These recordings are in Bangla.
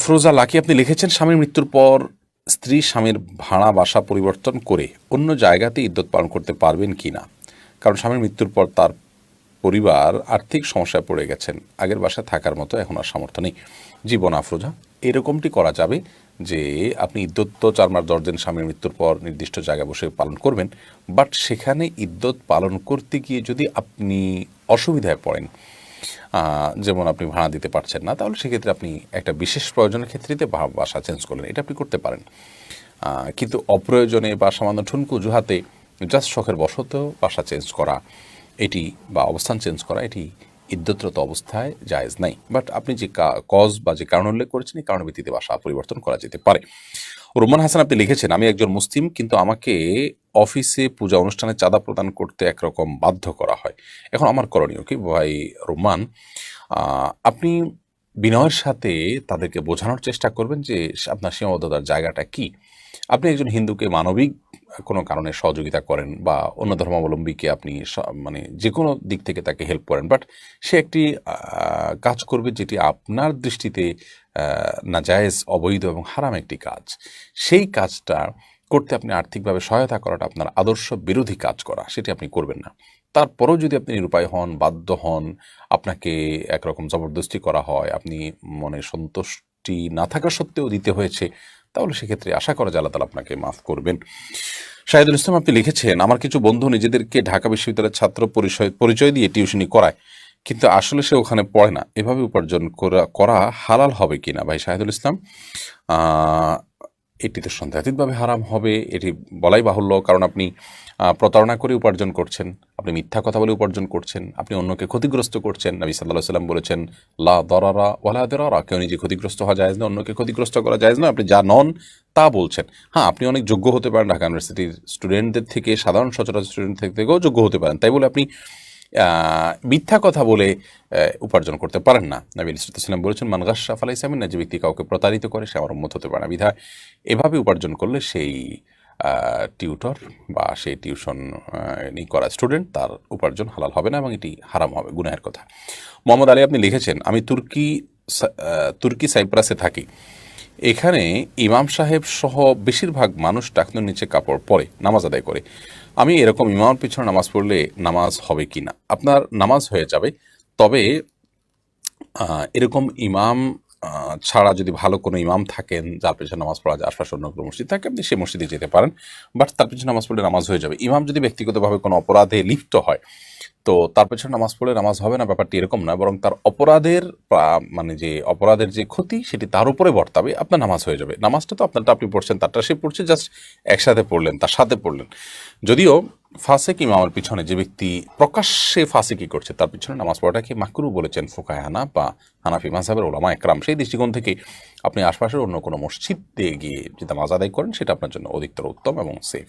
আফরোজা লাকি আপনি লিখেছেন, স্বামীর মৃত্যুর পর স্ত্রী স্বামীর ভাড়া বাসা পরিবর্তন করে অন্য জায়গাতে ইদ্যত পালন করতে পারবেন কি না? কারণ স্বামীর মৃত্যুর পর তার পরিবার আর্থিক সমস্যায় পড়ে গেছেন, আগের বাসায় থাকার মতো এখন আর সামর্থ্য নেই। জীবন আফরোজা, এরকমটি করা যাবে যে আপনি ইদ্যত তো 4 মাস 10 দিন স্বামীর মৃত্যুর পর নির্দিষ্ট জায়গায় বসে পালন করবেন, বাট সেখানে ইদ্যত পালন করতে গিয়ে যদি আপনি অসুবিধায় পড়েন, যেমন আপনি ভাড়া দিতে পারছেন না, তাহলে সেক্ষেত্রে আপনি একটা বিশেষ প্রয়োজনের ক্ষেত্রে বাসা চেঞ্জ করলেন, এটা আপনি করতে পারেন। কিন্তু অপ্রয়োজনে বা সামান্য ঠুনকু অজুহাতে জাস্ট শখের বশতেও বাসা চেঞ্জ করা এটি বা অবস্থান চেঞ্জ করা এটি ইদ্যতরত অবস্থায় জায়েজ নাই। বাট আপনি যে কজ বা যে কারণ উল্লেখ করেছেন এই কারণের ভিত্তিতে বাসা পরিবর্তন করা যেতে পারে। রোমান হাসান আপনি লিখেছেন, আমি একজন মুসলিম কিন্তু আমাকে অফিসে পূজা অনুষ্ঠানে চাঁদা প্রদান করতে একরকম বাধ্য করা হয়, এখন আমার করণীয় কি? ভাই রোমান, আপনি বিনয়ের সাথে তাদেরকে বোঝানোর চেষ্টা করবেন যে আপনার সীমাবদ্ধতার জায়গাটা কি। আপনি একজন হিন্দুকে মানবিক কোনো কারণে সহযোগিতা করেন বা অন্য ধর্মাবলম্বীকে আপনি মানে যে কোনো দিক থেকে তাকে হেল্প করেন, বাট সে একটি কাজ করবে যেটি আপনার দৃষ্টিতে নাজায়েজ, অবৈধ এবং হারাম একটি কাজ। সেই কাজটা করতে আপনি আর্থিকভাবে সহায়তা করাটা আপনার আদর্শ বিরোধী কাজ করা, সেটি আপনি করবেন না। তারপরেও যদি আপনি নিরুপায় হন, বাধ্য হন, আপনাকে একরকম জবরদস্তি করা হয়, আপনি মনে সন্তুষ্টি না থাকা সত্ত্বেও দিতে হয়েছে, তাহলে সেক্ষেত্রে আশা করা যায় আল্লাহ তাআলা আপনাকে মাফ করবেন। শাহিদুল ইসলাম আপনি লিখেছেন, আমার কিছু বন্ধু নিজেদেরকে ঢাকা বিশ্ববিদ্যালয়ের ছাত্র পরিচয় দিয়ে টিউশনি করায়, কিন্তু আসলে সে ওখানে পড়ে না, এভাবে উপার্জন করা হালাল হবে কিনা? ভাই শাহিদুল ইসলাম, এটি তো সন্দেহাতীতভাবে হারাম হবে, এটি বলাই বাহুল্য। কারণ আপনি প্রতারণা করে উপার্জন করছেন, আপনি মিথ্যা কথা বলে উপার্জন করছেন, আপনি অন্যকে ক্ষতিগ্রস্ত করছেন। নবী সাল্লাল্লাহু আলাইহি ওয়াসাল্লাম বলেছেন, লা দরারা ওয়ালা দিরারা, কেউ নিজে ক্ষতিগ্রস্ত হওয়া যায় না, অন্যকে ক্ষতিগ্রস্ত করা যায় না। আপনি যা নন তা বলছেন। হ্যাঁ, আপনি অনেক যোগ্য হতে পারেন, ঢাকা ইউনিভার্সিটির স্টুডেন্টদের থেকে, সাধারণ সচরাচর স্টুডেন্ট থেকেও যোগ্য হতে পারেন, তাই বলে আপনি মিথ্যা কথা বলে উপার্জন করতে পারেন না। নবী সাল্লাল্লাহু আলাইহি ওয়াসাল্লাম বলেছেন, মান গাশশা ফালাইসা মিন্না, যে ব্যক্তি কাউকে প্রতারিত করে সে আমার উম্মত হতে পারে না। বিধায় এভাবে উপার্জন করলে সেই টিউটর বা সেই টিউশন করা স্টুডেন্ট, তার উপার্জন হালাল হবে না এবং এটি হারাম হবে, গুনাহের কথা। মোহাম্মদ আলী আপনি লিখেছেন, আমি তুর্কি সাইপ্রাসে থাকি, এখানে ইমাম সাহেব সহ বেশিরভাগ মানুষ টাকনুর নিচে কাপড় পরে নামাজ আদায় করে। আমি এরকম ইমামের পিছনে নামাজ পড়লে নামাজ হবে কি না? আপনার নামাজ হয়ে যাবে, তবে এরকম ইমাম ছাড়া যদি ভালো কোনো ইমাম থাকেন যার পেছনে নামাজ পড়া যায়, আশপাশে অন্য কোনো মসজিদ থাকে, আপনি সেই মসজিদে যেতে পারেন, বাট তার পেছনে নামাজ পড়লে নামাজ হয়ে যাবে। ইমাম যদি ব্যক্তিগতভাবে কোনো অপরাধে লিপ্ত হয়, তো তার পেছনে নামাজ পড়লে নামাজ হবে না, ব্যাপারটি এরকম না, বরং তার অপরাধের মানে যে অপরাধের যে ক্ষতি সেটি তার উপরে বর্তাবে, আপনার নামাজ হয়ে যাবে। নামাজটা তো আপনারটা আপনি পড়ছেন, তারটা সে পড়ছে, জাস্ট একসাথে পড়লেন, তার সাথে পড়লেন। যদিও ফাসেক ইমামের পিছনে, যে ব্যক্তি প্রকাশ্যে ফাসেকি করছে, তার পিছনে নামাজ পড়াটাকে মাকরু বলেছেন ফুকাহে হানাফ বা হানাফি মাযহাবের উলামা একরাম। সেই দৃষ্টিকোণ থেকে আপনি আশপাশের অন্য কোনো মসজিদে গিয়ে যে নামাজ আদায় করেন, সেটা আপনার জন্য অধিকতর উত্তম এবং সেফ।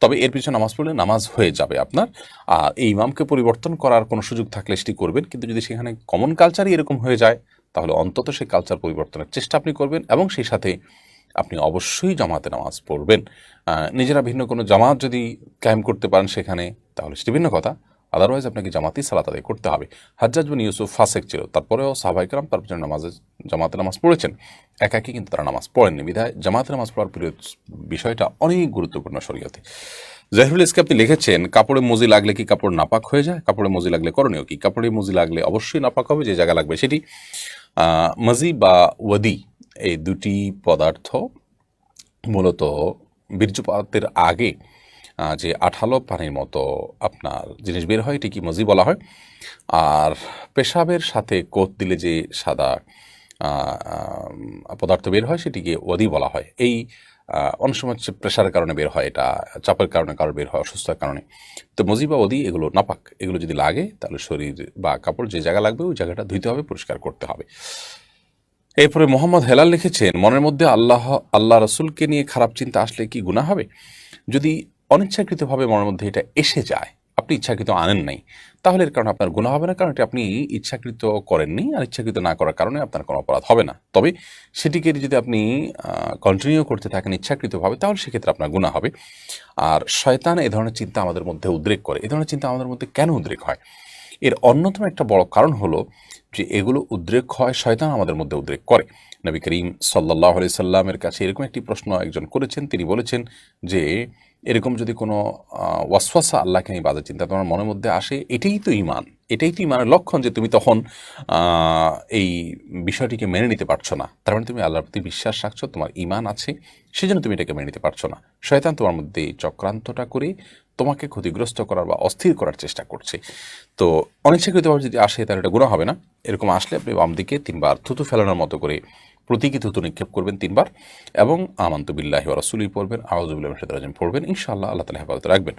তবে এর পিছনে নামাজ পড়লে নামাজ হয়ে যাবে আপনার। আর এই ইমামকে পরিবর্তন করার কোনো সুযোগ থাকলে সেটি করবেন, কিন্তু যদি সেখানে কমন কালচারই এরকম হয়ে যায়, তাহলে অন্তত সেই কালচার পরিবর্তনের চেষ্টা আপনি করবেন এবং সেই সাথে আপনি অবশ্যই জামাতে নামাজ পড়বেন। নিজেরা ভিন্ন কোনো জামাত যদি কায়েম করতে পারেন সেখানে, তাহলে সেটি ভিন্ন কথা, আদারওয়াইজ আপনাকে জামাতেই সালাত আদায় করতে হবে। হাজ্জাজ বিন ইউসুফ ফাসেক ছিল, তারপরেও সাহাবায়ে কেরাম তার পিছনে জামাতে নামাজ পড়েছেন, একাকী কিন্তু তারা নামাজ পড়েননি। বিধায় জামাতে নামাজ পড়ার বিষয়টা অনেক গুরুত্বপূর্ণ শরীয়তে। জাহিরুল ইসলাম আপনি লিখেছেন, কাপড়ে মজি লাগলে কি কাপড় নাপাক হয়ে যায়? কাপড়ে মজি লাগলে করণীয় কি? কাপড়ে মজি লাগলে অবশ্যই নাপাক হবে, যে জায়গা লাগবে সেটি। মজি বা ওয়াদি, এই দুটি পদার্থ মূলত বীর্যপাতের আগে যে আঠালো পানির মতো আপনার জিনিস বের হয়, এটি কি মজি বলা হয়। আর পেশাবের সাথে কোত দিলে যে সাদা পদার্থ বের হয়, সেটিকে ওয়াদি বলা হয়। এই অনেক সময় হচ্ছে প্রেশারের কারণে বের হয়, এটা চাপের কারণে কারো বের হয়, অসুস্থতার কারণে। তো মজি বা ওয়াদি এগুলো নাপাক, এগুলো যদি লাগে তাহলে শরীর বা কাপড় যে জায়গা লাগবে ওই জায়গাটা ধুইতে হবে, পরিষ্কার করতে হবে। এরপরে মোহাম্মদ হেলাল লিখেছেন, মনের মধ্যে আল্লাহ রসুলকে নিয়ে খারাপ চিন্তা আসলে কি গুনাহ হবে? যদি অনিচ্ছাকৃতভাবে মনের মধ্যে এটা এসে যায়, আপনি ইচ্ছাকৃত আনেন নাই, তাহলে এর কারণে আপনার গুনাহ হবে না, কারণ এটা আপনি ইচ্ছাকৃত করেননি, আর ইচ্ছাকৃত না করার কারণে আপনার কোনো অপরাধ হবে না। তবে সেটিকে যদি আপনি কন্টিনিউ করতে থাকেন ইচ্ছাকৃতভাবে, তাহলে সেক্ষেত্রে আপনার গুনাহ হবে। আর শয়তান এ ধরনের চিন্তা আমাদের মধ্যে উদ্রেক করে। এ ধরনের চিন্তা আমাদের মধ্যে কেন উদ্রেক হয়? এর অন্যতম একটা বড় কারণ হলো যে এগুলো উদ্রেক হয়, শয়তান আমাদের মধ্যে উদ্রেক করে। নবী করিম সাল্লাল্লাহু আলাইহি সাল্লামের কাছে এরকম একটি প্রশ্ন একজন করেছেন, তিনি বলেছেন যে এরকম যদি কোনো ওয়াসওয়াসা আল্লাহকে নিয়ে বাজে চিন্তা তোমার মনের মধ্যে আসে, এটাই তো ঈমান, এটাই তো ঈমানের লক্ষণ যে তুমি তখন এই বিষয়টিকে মেনে নিতে পারছো না। তার মানে তুমি আল্লাহর প্রতি বিশ্বাস রাখছো, তোমার ঈমান আছে, সেজন্য তুমি এটাকে মেনে নিতে পারছো না। শয়তান তোমার মধ্যে এই চক্রান্তটা করে তোমাকে ক্ষতিগ্রস্ত করার বা অস্থির করার চেষ্টা করছে। তো অনিচ্ছাকৃতভাবে যদি আসে তাহলে এটা গুনাহ হবে না। এরকম আসলে আপনি বাম দিকে 3 বার থুতু ফেলানোর মতো করে প্রতীকী থুতু নিক্ষেপ করবেন 3 বার এবং আমানতু বিল্লাহি ওয়া রাসূলিহি পড়বেন, আউযু বিল্লাহি মিনাশ শাইতানির রাজিম পড়বেন। ইনশাআল্লাহ আল্লাহ তাআলা হেফাজতে রাখবেন।